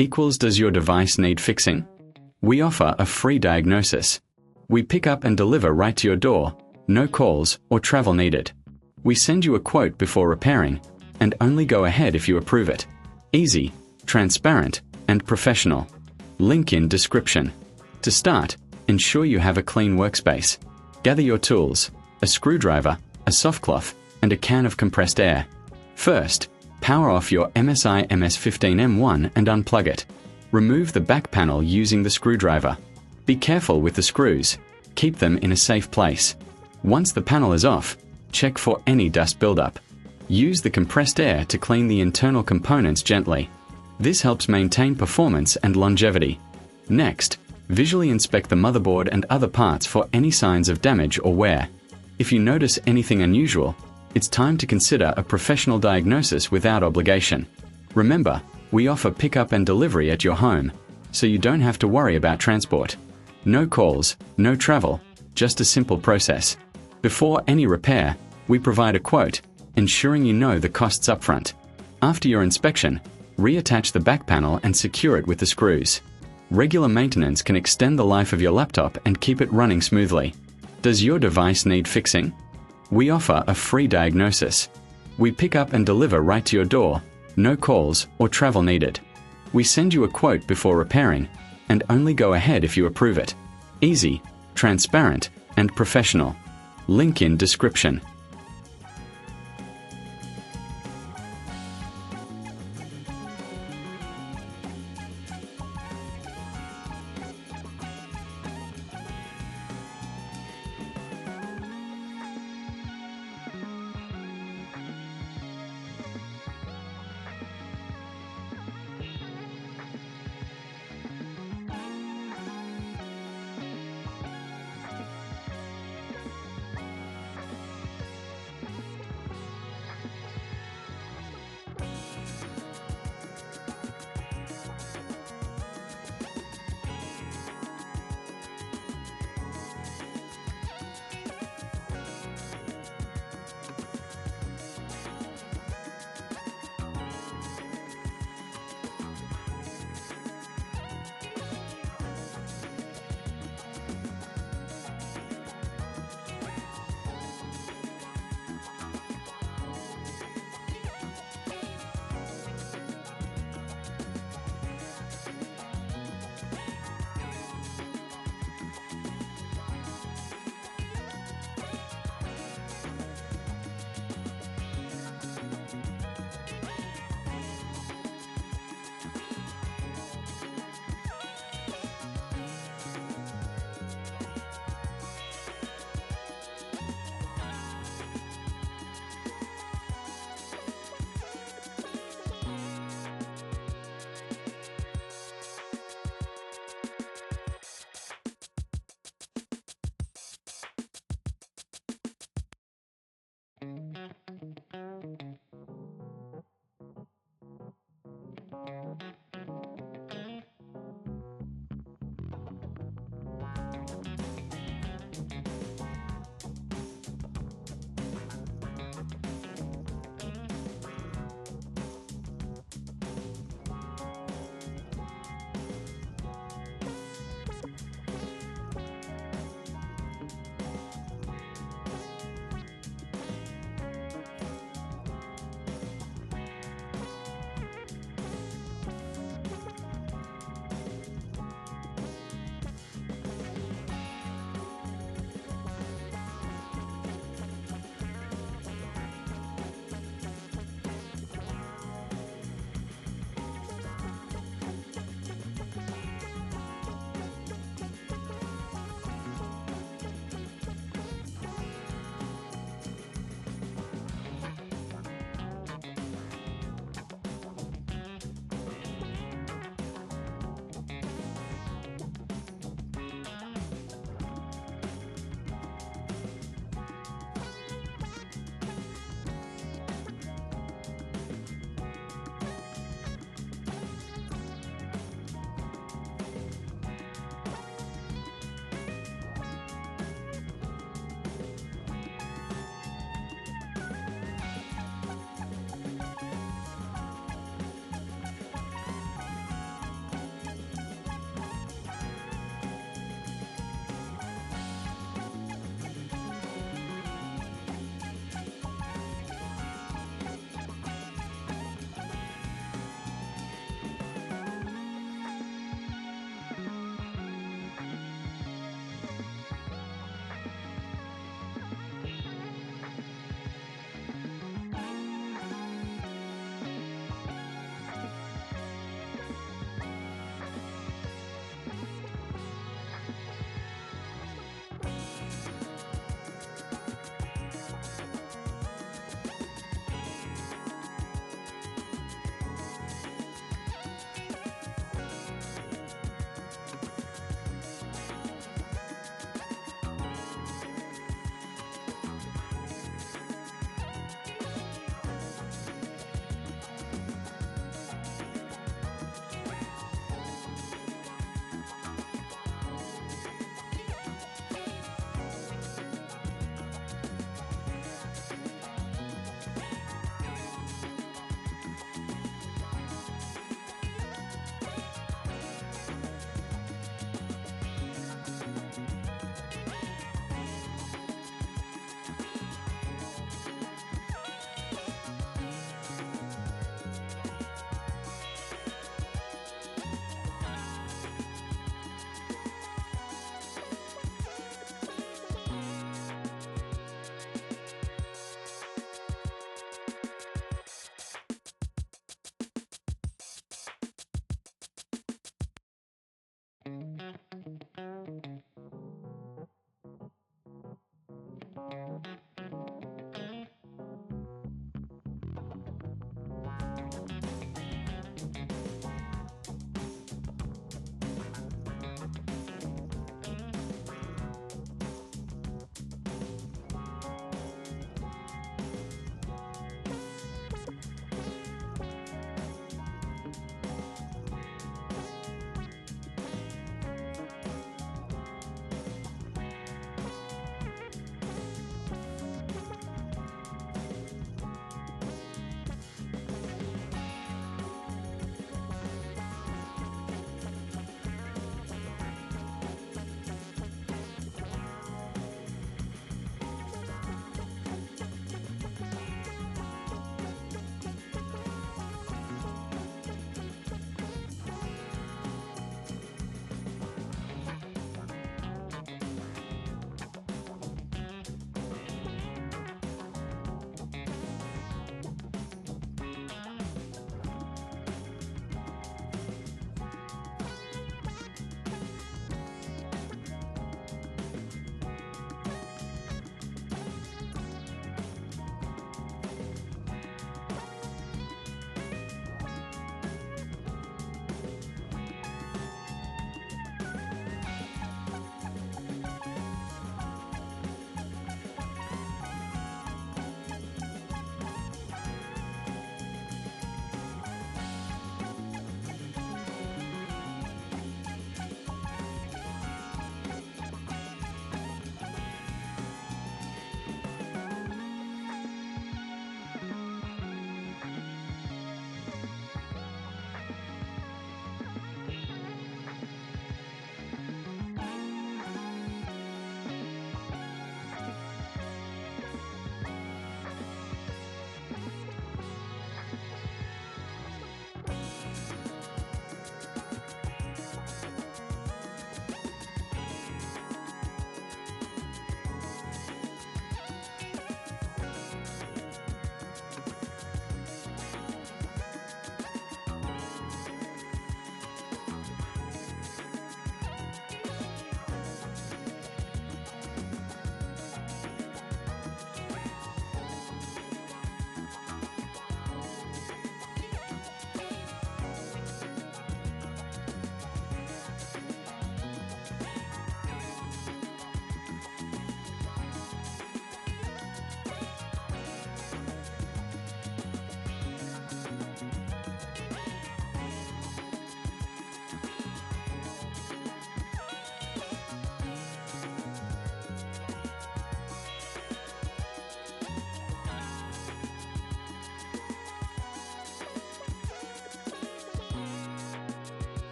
equals does your device need fixing? We offer a free diagnosis. We pick up and deliver right to your door, no calls or travel needed. We send you a quote before repairing, and only go ahead if you approve it. Easy, transparent, and professional. Link in description. To start, ensure you have a clean workspace. Gather your tools, a screwdriver, a soft cloth, and a can of compressed air. First, power off your MSI MS15M1 and unplug it. Remove the back panel using the screwdriver. Be careful with the screws. Keep them in a safe place. Once the panel is off, check for any dust buildup. Use the compressed air to clean the internal components gently. This helps maintain performance and longevity. Next, visually inspect the motherboard and other parts for any signs of damage or wear. If you notice anything unusual, it's time to consider a professional diagnosis without obligation. Remember, we offer pickup and delivery at your home, so you don't have to worry about transport. No calls, no travel, just a simple process. Before any repair, we provide a quote, ensuring you know the costs upfront. After your inspection, reattach the back panel and secure it with the screws. Regular maintenance can extend the life of your laptop and keep it running smoothly. Does your device need fixing? We offer a free diagnosis. We pick up and deliver right to your door, no calls or travel needed. We send you a quote before repairing, and only go ahead if you approve it. Easy, transparent, and professional. Link in description.